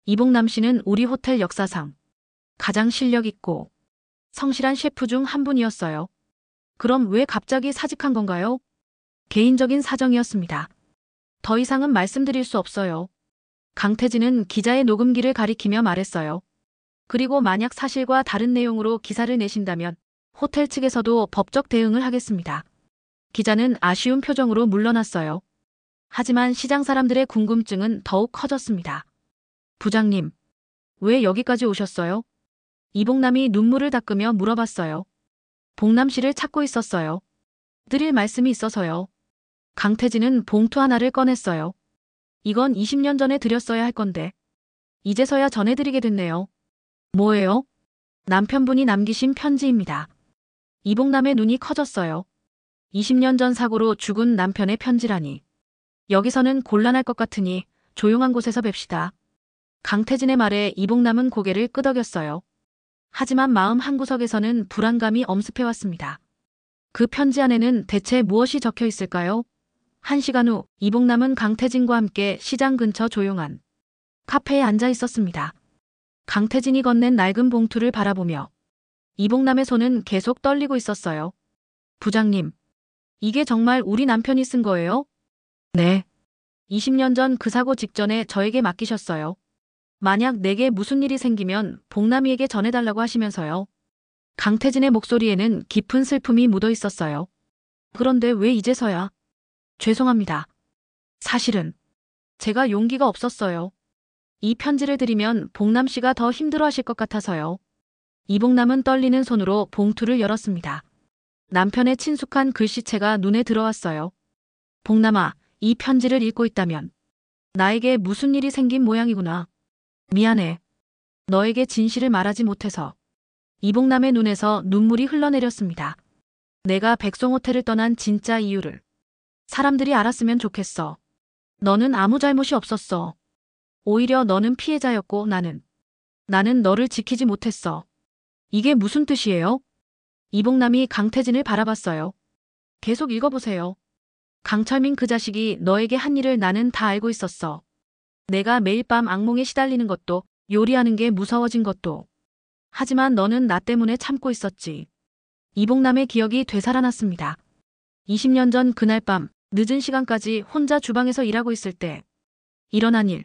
이복남 씨는 우리 호텔 역사상 가장 실력 있고 성실한 셰프 중 한 분이었어요. 그럼 왜 갑자기 사직한 건가요? 개인적인 사정이었습니다. 더 이상은 말씀드릴 수 없어요. 강태진은 기자의 녹음기를 가리키며 말했어요. 그리고 만약 사실과 다른 내용으로 기사를 내신다면 호텔 측에서도 법적 대응을 하겠습니다. 기자는 아쉬운 표정으로 물러났어요. 하지만 시장 사람들의 궁금증은 더욱 커졌습니다. 부장님, 왜 여기까지 오셨어요? 이복남이 눈물을 닦으며 물어봤어요. 복남 씨를 찾고 있었어요. 드릴 말씀이 있어서요. 강태진은 봉투 하나를 꺼냈어요. 이건 20년 전에 드렸어야 할 건데. 이제서야 전해드리게 됐네요. 뭐예요? 남편분이 남기신 편지입니다. 이복남의 눈이 커졌어요. 20년 전 사고로 죽은 남편의 편지라니. 여기서는 곤란할 것 같으니 조용한 곳에서 뵙시다. 강태진의 말에 이봉남은 고개를 끄덕였어요. 하지만 마음 한구석에서는 불안감이 엄습해왔습니다. 그 편지 안에는 대체 무엇이 적혀 있을까요? 1시간 후 이봉남은 강태진과 함께 시장 근처 조용한 카페에 앉아 있었습니다. 강태진이 건넨 낡은 봉투를 바라보며 이봉남의 손은 계속 떨리고 있었어요. 부장님, 이게 정말 우리 남편이 쓴 거예요? 네. 20년 전 그 사고 직전에 저에게 맡기셨어요. 만약 내게 무슨 일이 생기면 봉남이에게 전해달라고 하시면서요. 강태진의 목소리에는 깊은 슬픔이 묻어 있었어요. 그런데 왜 이제서야? 죄송합니다. 사실은 제가 용기가 없었어요. 이 편지를 드리면 봉남 씨가 더 힘들어하실 것 같아서요. 이봉남은 떨리는 손으로 봉투를 열었습니다. 남편의 친숙한 글씨체가 눈에 들어왔어요. 봉남아, 이 편지를 읽고 있다면 나에게 무슨 일이 생긴 모양이구나. 미안해. 너에게 진실을 말하지 못해서. 이봉남의 눈에서 눈물이 흘러내렸습니다. 내가 백송호텔을 떠난 진짜 이유를 사람들이 알았으면 좋겠어. 너는 아무 잘못이 없었어. 오히려 너는 피해자였고 나는 너를 지키지 못했어. 이게 무슨 뜻이에요? 이봉남이 강태진을 바라봤어요. 계속 읽어보세요. 강철민 그 자식이 너에게 한 일을 나는 다 알고 있었어. 내가 매일 밤 악몽에 시달리는 것도, 요리하는 게 무서워진 것도. 하지만 너는 나 때문에 참고 있었지. 이봉남의 기억이 되살아났습니다. 20년 전 그날 밤 늦은 시간까지 혼자 주방에서 일하고 있을 때 일어난 일.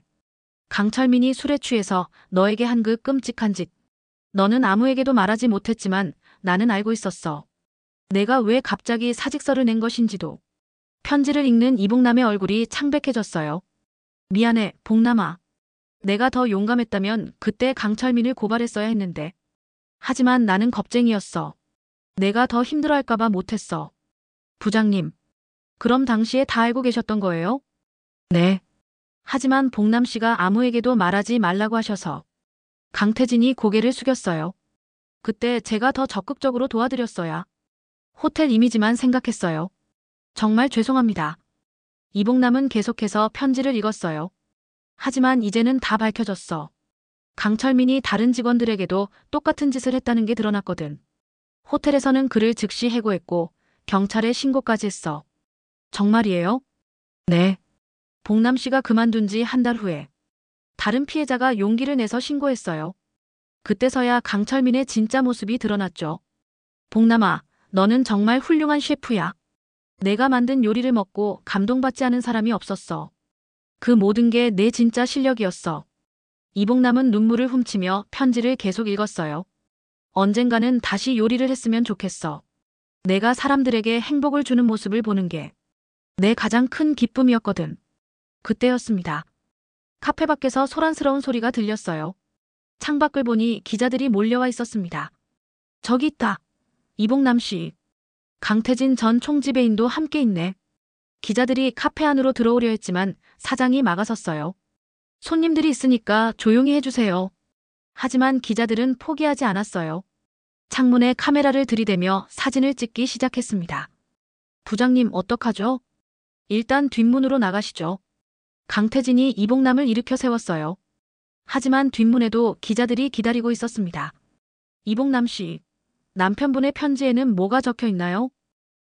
강철민이 술에 취해서 너에게 한 그 끔찍한 짓. 너는 아무에게도 말하지 못했지만 나는 알고 있었어. 내가 왜 갑자기 사직서를 낸 것인지도. 편지를 읽는 이봉남의 얼굴이 창백해졌어요. 미안해, 봉남아. 내가 더 용감했다면 그때 강철민을 고발했어야 했는데. 하지만 나는 겁쟁이였어. 내가 더 힘들어할까봐 못했어. 부장님. 그럼 당시에 다 알고 계셨던 거예요? 네. 하지만 봉남 씨가 아무에게도 말하지 말라고 하셔서. 강태진이 고개를 숙였어요. 그때 제가 더 적극적으로 도와드렸어야. 호텔 이미지만 생각했어요. 정말 죄송합니다. 이봉남은 계속해서 편지를 읽었어요. 하지만 이제는 다 밝혀졌어. 강철민이 다른 직원들에게도 똑같은 짓을 했다는 게 드러났거든. 호텔에서는 그를 즉시 해고했고 경찰에 신고까지 했어. 정말이에요? 네. 봉남 씨가 그만둔 지 한 달 후에 다른 피해자가 용기를 내서 신고했어요. 그때서야 강철민의 진짜 모습이 드러났죠. 봉남아, 너는 정말 훌륭한 셰프야. 내가 만든 요리를 먹고 감동받지 않은 사람이 없었어. 그 모든 게 내 진짜 실력이었어. 이봉남은 눈물을 훔치며 편지를 계속 읽었어요. 언젠가는 다시 요리를 했으면 좋겠어. 내가 사람들에게 행복을 주는 모습을 보는 게 내 가장 큰 기쁨이었거든. 그때였습니다. 카페 밖에서 소란스러운 소리가 들렸어요. 창밖을 보니 기자들이 몰려와 있었습니다. 저기 있다. 이봉남 씨. 강태진 전 총지배인도 함께 있네. 기자들이 카페 안으로 들어오려 했지만 사장이 막아섰어요. 손님들이 있으니까 조용히 해주세요. 하지만 기자들은 포기하지 않았어요. 창문에 카메라를 들이대며 사진을 찍기 시작했습니다. 부장님 어떡하죠? 일단 뒷문으로 나가시죠. 강태진이 이봉남을 일으켜 세웠어요. 하지만 뒷문에도 기자들이 기다리고 있었습니다. 이봉남 씨, 남편분의 편지에는 뭐가 적혀 있나요?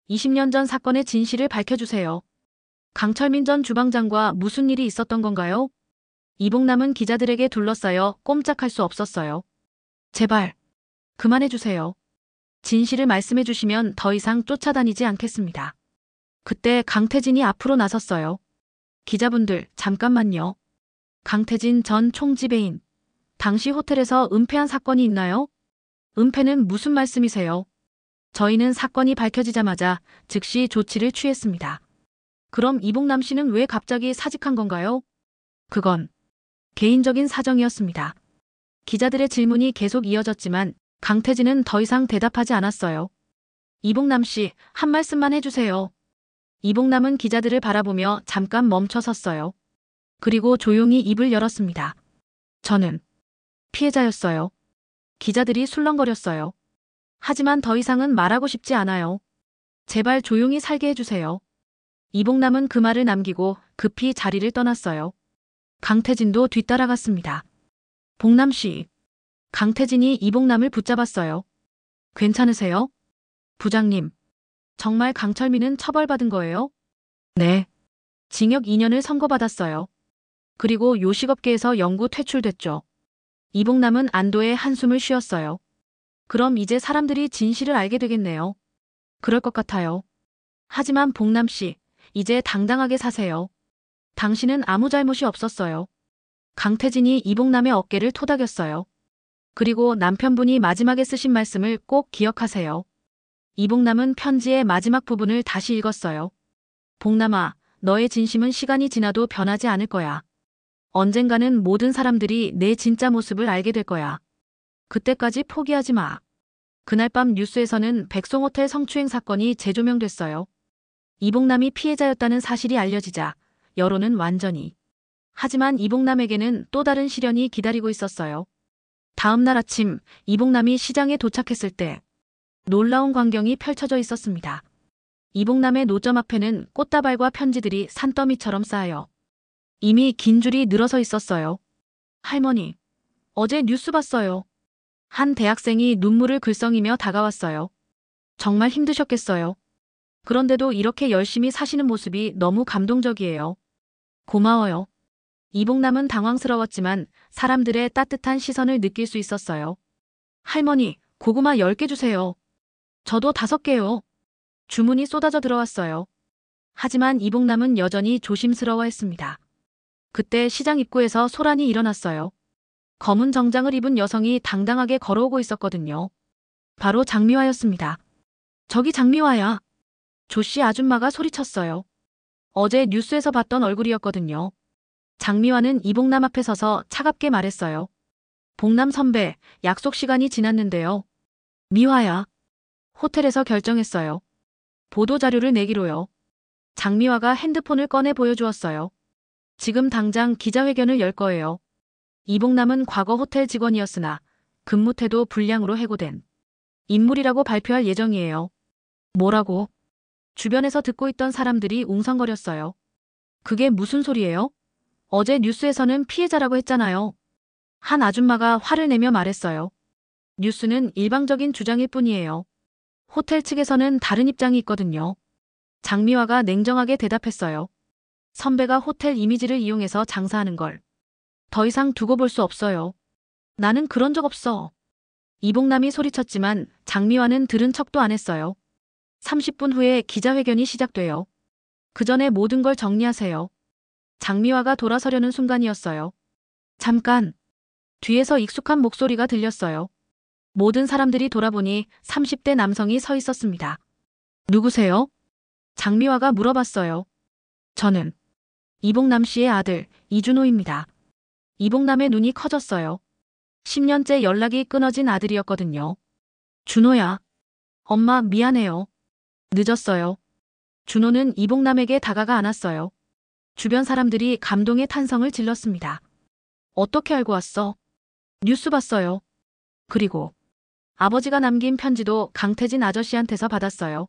20년 전 사건의 진실을 밝혀주세요. 강철민 전 주방장과 무슨 일이 있었던 건가요? 이봉남은 기자들에게 둘러싸여 꼼짝할 수 없었어요. 제발, 그만해주세요. 진실을 말씀해주시면 더 이상 쫓아다니지 않겠습니다. 그때 강태진이 앞으로 나섰어요. 기자분들, 잠깐만요. 강태진 전 총지배인. 당시 호텔에서 은폐한 사건이 있나요? 은폐는 무슨 말씀이세요? 저희는 사건이 밝혀지자마자 즉시 조치를 취했습니다. 그럼 이봉남 씨는 왜 갑자기 사직한 건가요? 그건 개인적인 사정이었습니다. 기자들의 질문이 계속 이어졌지만 강태진은 더 이상 대답하지 않았어요. 이봉남 씨, 한 말씀만 해주세요. 이봉남은 기자들을 바라보며 잠깐 멈춰 섰어요. 그리고 조용히 입을 열었습니다. 저는 피해자였어요. 기자들이 술렁거렸어요. 하지만 더 이상은 말하고 싶지 않아요. 제발 조용히 살게 해주세요. 이봉남은 그 말을 남기고 급히 자리를 떠났어요. 강태진도 뒤따라갔습니다. 봉남 씨. 강태진이 이봉남을 붙잡았어요. 괜찮으세요? 부장님. 정말 강철민은 처벌받은 거예요? 네. 징역 2년을 선고받았어요. 그리고 요식업계에서 영구 퇴출됐죠. 이봉남은 안도의 한숨을 쉬었어요. 그럼 이제 사람들이 진실을 알게 되겠네요. 그럴 것 같아요. 하지만 봉남 씨, 이제 당당하게 사세요. 당신은 아무 잘못이 없었어요. 강태진이 이봉남의 어깨를 토닥였어요. 그리고 남편분이 마지막에 쓰신 말씀을 꼭 기억하세요. 이봉남은 편지의 마지막 부분을 다시 읽었어요. 봉남아, 너의 진심은 시간이 지나도 변하지 않을 거야. 언젠가는 모든 사람들이 내 진짜 모습을 알게 될 거야. 그때까지 포기하지 마. 그날 밤 뉴스에서는 백송호텔 성추행 사건이 재조명됐어요. 이봉남이 피해자였다는 사실이 알려지자 여론은 완전히. 하지만 이봉남에게는 또 다른 시련이 기다리고 있었어요. 다음 날 아침 이봉남이 시장에 도착했을 때 놀라운 광경이 펼쳐져 있었습니다. 이봉남의 노점 앞에는 꽃다발과 편지들이 산더미처럼 쌓여 이미 긴 줄이 늘어서 있었어요. 할머니, 어제 뉴스 봤어요. 한 대학생이 눈물을 글썽이며 다가왔어요. 정말 힘드셨겠어요. 그런데도 이렇게 열심히 사시는 모습이 너무 감동적이에요. 고마워요. 이봉남은 당황스러웠지만 사람들의 따뜻한 시선을 느낄 수 있었어요. 할머니, 고구마 10개 주세요. 저도 5개요. 주문이 쏟아져 들어왔어요. 하지만 이봉남은 여전히 조심스러워했습니다. 그때 시장 입구에서 소란이 일어났어요. 검은 정장을 입은 여성이 당당하게 걸어오고 있었거든요. 바로 장미화였습니다. 저기 장미화야. 조씨 아줌마가 소리쳤어요. 어제 뉴스에서 봤던 얼굴이었거든요. 장미화는 이봉남 앞에 서서 차갑게 말했어요. 봉남 선배, 약속 시간이 지났는데요. 미화야. 호텔에서 결정했어요. 보도자료를 내기로요. 장미화가 핸드폰을 꺼내 보여주었어요. 지금 당장 기자회견을 열 거예요. 이봉남은 과거 호텔 직원이었으나 근무태도 불량으로 해고된 인물이라고 발표할 예정이에요. 뭐라고? 주변에서 듣고 있던 사람들이 웅성거렸어요. 그게 무슨 소리예요? 어제 뉴스에서는 피해자라고 했잖아요. 한 아줌마가 화를 내며 말했어요. 뉴스는 일방적인 주장일 뿐이에요. 호텔 측에서는 다른 입장이 있거든요. 장미화가 냉정하게 대답했어요. 선배가 호텔 이미지를 이용해서 장사하는 걸 더 이상 두고 볼 수 없어요. 나는 그런 적 없어. 이봉남이 소리쳤지만 장미화는 들은 척도 안 했어요. 30분 후에 기자회견이 시작돼요. 그 전에 모든 걸 정리하세요. 장미화가 돌아서려는 순간이었어요. 잠깐. 뒤에서 익숙한 목소리가 들렸어요. 모든 사람들이 돌아보니 30대 남성이 서 있었습니다. 누구세요? 장미화가 물어봤어요. 저는 이봉남 씨의 아들 이준호입니다. 이봉남의 눈이 커졌어요. 10년째 연락이 끊어진 아들이었거든요. 준호야. 엄마 미안해요. 늦었어요. 준호는 이봉남에게 다가가 안았어요. 주변 사람들이 감동의 탄성을 질렀습니다. 어떻게 알고 왔어? 뉴스 봤어요. 그리고 아버지가 남긴 편지도 강태진 아저씨한테서 받았어요.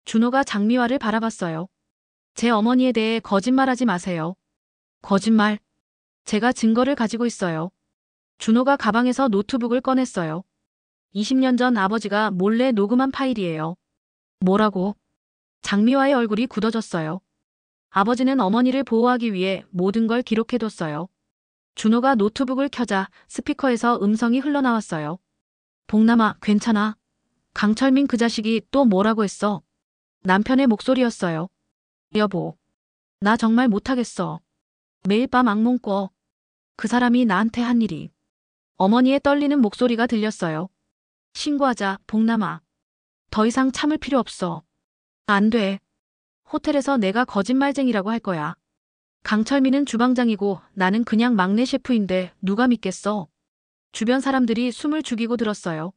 준호가 장미화를 바라봤어요. 제 어머니에 대해 거짓말하지 마세요. 거짓말? 제가 증거를 가지고 있어요. 준호가 가방에서 노트북을 꺼냈어요. 20년 전 아버지가 몰래 녹음한 파일이에요. 뭐라고? 장미화의 얼굴이 굳어졌어요. 아버지는 어머니를 보호하기 위해 모든 걸 기록해뒀어요. 준호가 노트북을 켜자 스피커에서 음성이 흘러나왔어요. 봉남아, 괜찮아? 강철민 그 자식이 또 뭐라고 했어? 남편의 목소리였어요. 여보, 나 정말 못하겠어. 매일 밤 악몽 꿔. 그 사람이 나한테 한 일이. 어머니의 떨리는 목소리가 들렸어요. 신고하자, 봉남아. 더 이상 참을 필요 없어. 안 돼. 호텔에서 내가 거짓말쟁이라고 할 거야. 강철민은 주방장이고 나는 그냥 막내 셰프인데 누가 믿겠어. 주변 사람들이 숨을 죽이고 들었어요.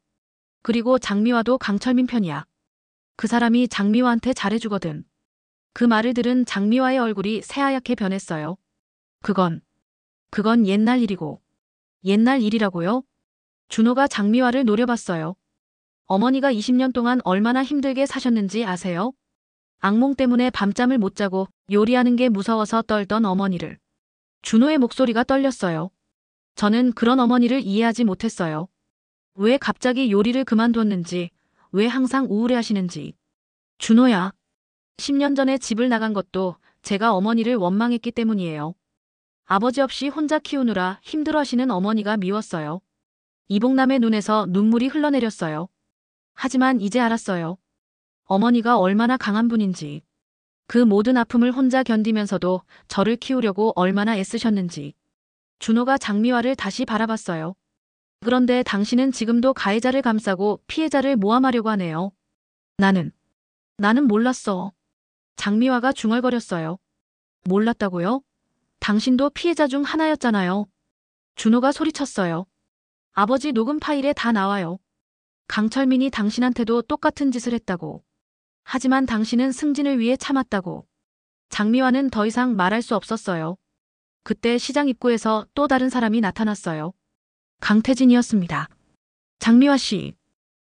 그리고 장미화도 강철민 편이야. 그 사람이 장미화한테 잘해주거든. 그 말을 들은 장미화의 얼굴이 새하얗게 변했어요. 그건 옛날 일이고. 옛날 일이라고요? 준호가 장미화를 노려봤어요. 어머니가 20년 동안 얼마나 힘들게 사셨는지 아세요? 악몽 때문에 밤잠을 못 자고 요리하는 게 무서워서 떨던 어머니를. 준호의 목소리가 떨렸어요. 저는 그런 어머니를 이해하지 못했어요. 왜 갑자기 요리를 그만뒀는지, 왜 항상 우울해하시는지. 준호야. 10년 전에 집을 나간 것도 제가 어머니를 원망했기 때문이에요. 아버지 없이 혼자 키우느라 힘들어하시는 어머니가 미웠어요. 이복남의 눈에서 눈물이 흘러내렸어요. 하지만 이제 알았어요. 어머니가 얼마나 강한 분인지. 그 모든 아픔을 혼자 견디면서도 저를 키우려고 얼마나 애쓰셨는지. 준호가 장미화를 다시 바라봤어요. 그런데 당신은 지금도 가해자를 감싸고 피해자를 모함하려고 하네요. 나는 몰랐어. 장미화가 중얼거렸어요. 몰랐다고요? 당신도 피해자 중 하나였잖아요. 준호가 소리쳤어요. 아버지 녹음 파일에 다 나와요. 강철민이 당신한테도 똑같은 짓을 했다고. 하지만 당신은 승진을 위해 참았다고. 장미화는 더 이상 말할 수 없었어요. 그때 시장 입구에서 또 다른 사람이 나타났어요. 강태진이었습니다. 장미화 씨.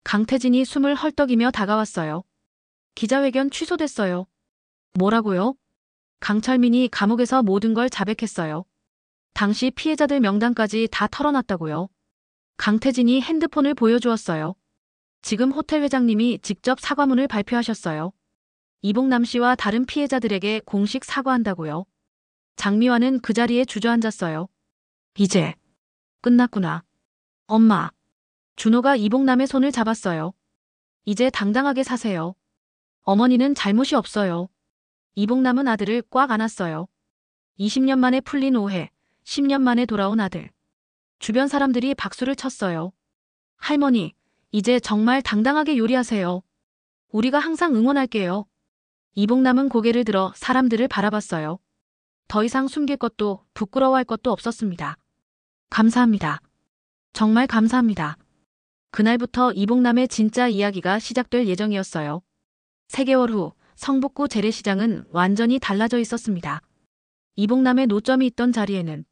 강태진이 숨을 헐떡이며 다가왔어요. 기자회견 취소됐어요. 뭐라고요? 강철민이 감옥에서 모든 걸 자백했어요. 당시 피해자들 명단까지 다 털어놨다고요. 강태진이 핸드폰을 보여주었어요. 지금 호텔 회장님이 직접 사과문을 발표하셨어요. 이복남 씨와 다른 피해자들에게 공식 사과한다고요. 장미화는 그 자리에 주저앉았어요. 이제 끝났구나. 엄마. 준호가 이복남의 손을 잡았어요. 이제 당당하게 사세요. 어머니는 잘못이 없어요. 이복남은 아들을 꽉 안았어요. 20년 만에 풀린 오해, 10년 만에 돌아온 아들. 주변 사람들이 박수를 쳤어요. 할머니, 이제 정말 당당하게 요리하세요. 우리가 항상 응원할게요. 이복남은 고개를 들어 사람들을 바라봤어요. 더 이상 숨길 것도 부끄러워할 것도 없었습니다. 감사합니다. 정말 감사합니다. 그날부터 이복남의 진짜 이야기가 시작될 예정이었어요. 3개월 후 성북구 재래시장은 완전히 달라져 있었습니다. 이복남의 노점이 있던 자리에는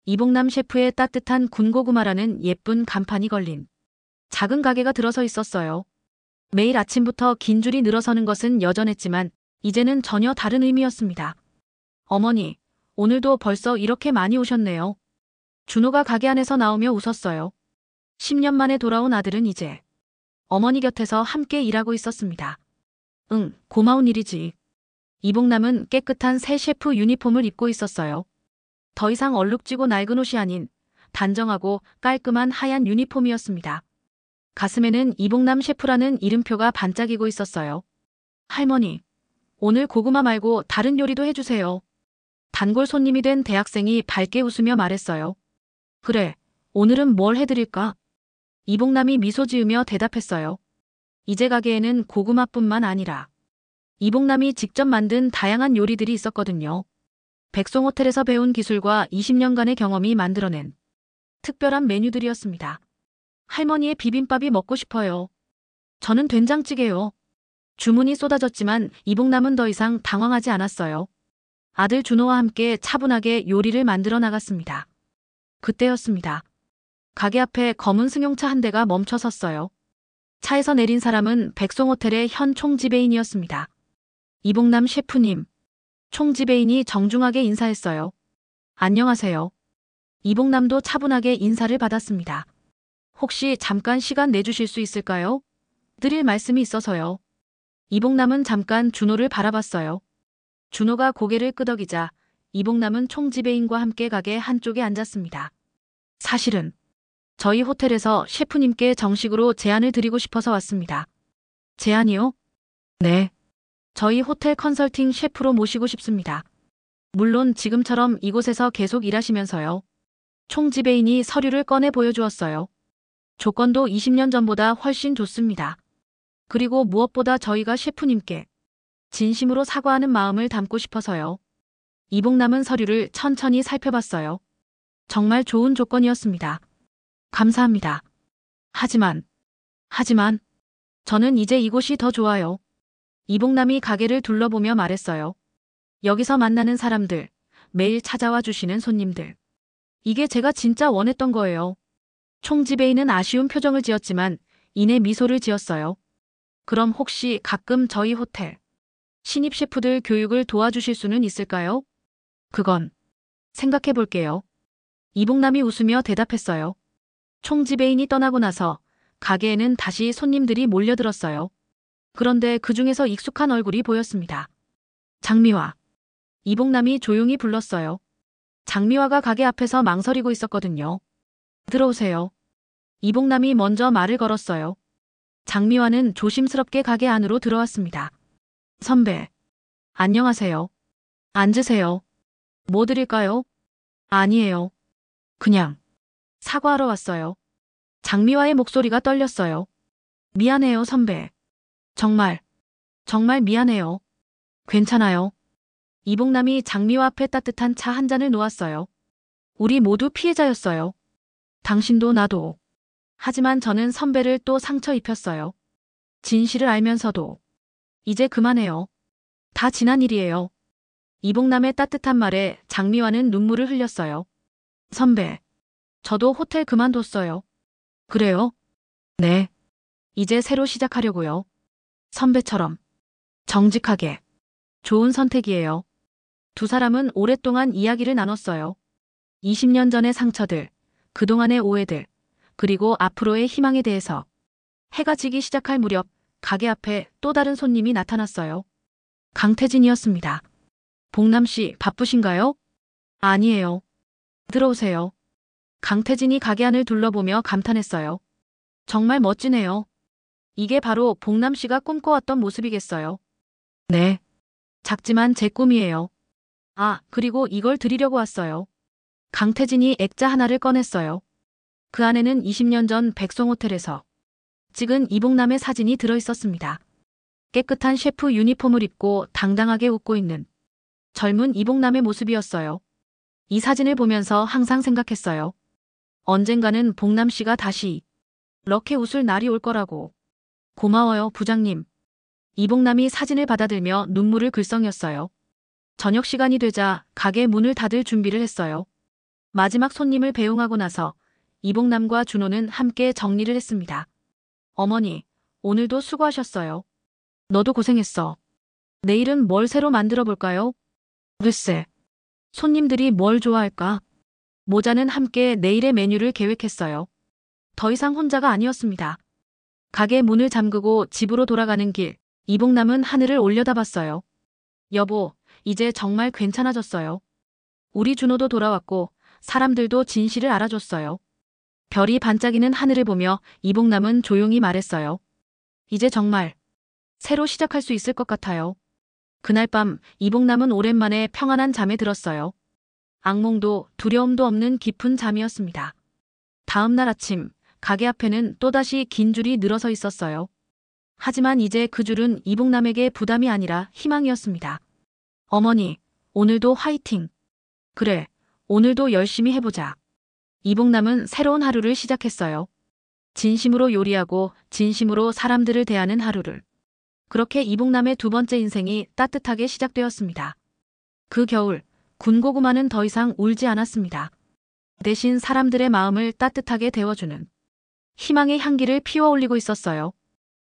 이복남 셰프의 따뜻한 군고구마라는 예쁜 간판이 걸린 작은 가게가 들어서 있었어요. 매일 아침부터 긴 줄이 늘어서는 것은 여전했지만 이제는 전혀 다른 의미였습니다. 어머니, 오늘도 벌써 이렇게 많이 오셨네요. 준호가 가게 안에서 나오며 웃었어요. 10년 만에 돌아온 아들은 이제 어머니 곁에서 함께 일하고 있었습니다. 응, 고마운 일이지. 이복남은 깨끗한 새 셰프 유니폼을 입고 있었어요. 더 이상 얼룩지고 낡은 옷이 아닌 단정하고 깔끔한 하얀 유니폼이었습니다. 가슴에는 이복남 셰프라는 이름표가 반짝이고 있었어요. 할머니, 오늘 고구마 말고 다른 요리도 해주세요. 단골 손님이 된 대학생이 밝게 웃으며 말했어요. 그래, 오늘은 뭘 해드릴까? 이복남이 미소 지으며 대답했어요. 이제 가게에는 고구마뿐만 아니라 이복남이 직접 만든 다양한 요리들이 있었거든요. 백송호텔에서 배운 기술과 20년간의 경험이 만들어낸 특별한 메뉴들이었습니다. 할머니의 비빔밥이 먹고 싶어요. 저는 된장찌개요. 주문이 쏟아졌지만 이복남은 더 이상 당황하지 않았어요. 아들 준호와 함께 차분하게 요리를 만들어 나갔습니다. 그때였습니다. 가게 앞에 검은 승용차 한 대가 멈춰 섰어요. 차에서 내린 사람은 백송호텔의 현 총지배인이었습니다. 이복남 셰프님. 총지배인이 정중하게 인사했어요. 안녕하세요. 이복남도 차분하게 인사를 받았습니다. 혹시 잠깐 시간 내주실 수 있을까요? 드릴 말씀이 있어서요. 이복남은 잠깐 준호를 바라봤어요. 준호가 고개를 끄덕이자 이복남은 총지배인과 함께 가게 한쪽에 앉았습니다. 사실은 저희 호텔에서 셰프님께 정식으로 제안을 드리고 싶어서 왔습니다. 제안이요? 네. 저희 호텔 컨설팅 셰프로 모시고 싶습니다. 물론 지금처럼 이곳에서 계속 일하시면서요. 총지배인이 서류를 꺼내 보여주었어요. 조건도 20년 전보다 훨씬 좋습니다. 그리고 무엇보다 저희가 셰프님께 진심으로 사과하는 마음을 담고 싶어서요. 이복남은 서류를 천천히 살펴봤어요. 정말 좋은 조건이었습니다. 감사합니다. 하지만 저는 이제 이곳이 더 좋아요. 이복남이 가게를 둘러보며 말했어요. 여기서 만나는 사람들, 매일 찾아와 주시는 손님들. 이게 제가 진짜 원했던 거예요. 총지배인은 아쉬운 표정을 지었지만 이내 미소를 지었어요. 그럼 혹시 가끔 저희 호텔 신입 셰프들 교육을 도와주실 수는 있을까요? 그건 생각해 볼게요. 이봉남이 웃으며 대답했어요. 총지배인이 떠나고 나서 가게에는 다시 손님들이 몰려들었어요. 그런데 그 중에서 익숙한 얼굴이 보였습니다. 장미화. 이봉남이 조용히 불렀어요. 장미화가 가게 앞에서 망설이고 있었거든요. 들어오세요. 이봉남이 먼저 말을 걸었어요. 장미화는 조심스럽게 가게 안으로 들어왔습니다. 선배. 안녕하세요. 앉으세요. 뭐 드릴까요? 아니에요. 그냥 사과하러 왔어요. 장미화의 목소리가 떨렸어요. 미안해요, 선배. 정말 미안해요. 괜찮아요. 이봉남이 장미화 앞에 따뜻한 차 한 잔을 놓았어요. 우리 모두 피해자였어요. 당신도 나도. 하지만 저는 선배를 또 상처 입혔어요. 진실을 알면서도. 이제 그만해요. 다 지난 일이에요. 이봉남의 따뜻한 말에 장미화는 눈물을 흘렸어요. 선배. 저도 호텔 그만뒀어요. 그래요? 네. 이제 새로 시작하려고요. 선배처럼. 정직하게. 좋은 선택이에요. 두 사람은 오랫동안 이야기를 나눴어요. 20년 전의 상처들, 그동안의 오해들, 그리고 앞으로의 희망에 대해서. 해가 지기 시작할 무렵 가게 앞에 또 다른 손님이 나타났어요. 강태진이었습니다. 봉남 씨 바쁘신가요? 아니에요. 들어오세요. 강태진이 가게 안을 둘러보며 감탄했어요. 정말 멋지네요. 이게 바로 봉남 씨가 꿈꿔왔던 모습이겠어요. 네. 작지만 제 꿈이에요. 아, 그리고 이걸 드리려고 왔어요. 강태진이 액자 하나를 꺼냈어요. 그 안에는 20년 전 백송호텔에서 찍은 이봉남의 사진이 들어있었습니다. 깨끗한 셰프 유니폼을 입고 당당하게 웃고 있는 젊은 이봉남의 모습이었어요. 이 사진을 보면서 항상 생각했어요. 언젠가는 봉남 씨가 다시 이렇게 웃을 날이 올 거라고. 고마워요, 부장님. 이봉남이 사진을 받아들며 눈물을 글썽였어요. 저녁 시간이 되자 가게 문을 닫을 준비를 했어요. 마지막 손님을 배웅하고 나서 이봉남과 준호는 함께 정리를 했습니다. 어머니, 오늘도 수고하셨어요. 너도 고생했어. 내일은 뭘 새로 만들어 볼까요? 글쎄, 손님들이 뭘 좋아할까? 모자는 함께 내일의 메뉴를 계획했어요. 더 이상 혼자가 아니었습니다. 가게 문을 잠그고 집으로 돌아가는 길, 이봉남은 하늘을 올려다봤어요. 여보, 이제 정말 괜찮아졌어요. 우리 준호도 돌아왔고 사람들도 진실을 알아줬어요. 별이 반짝이는 하늘을 보며 이봉남은 조용히 말했어요. 이제 정말 새로 시작할 수 있을 것 같아요. 그날 밤 이봉남은 오랜만에 평안한 잠에 들었어요. 악몽도 두려움도 없는 깊은 잠이었습니다. 다음 날 아침 가게 앞에는 또다시 긴 줄이 늘어서 있었어요. 하지만 이제 그 줄은 이봉남에게 부담이 아니라 희망이었습니다. 어머니, 오늘도 화이팅. 그래, 오늘도 열심히 해보자. 이봉남은 새로운 하루를 시작했어요. 진심으로 요리하고 진심으로 사람들을 대하는 하루를. 그렇게 이봉남의 두 번째 인생이 따뜻하게 시작되었습니다. 그 겨울, 군고구마는 더 이상 울지 않았습니다. 대신 사람들의 마음을 따뜻하게 데워주는 희망의 향기를 피워올리고 있었어요.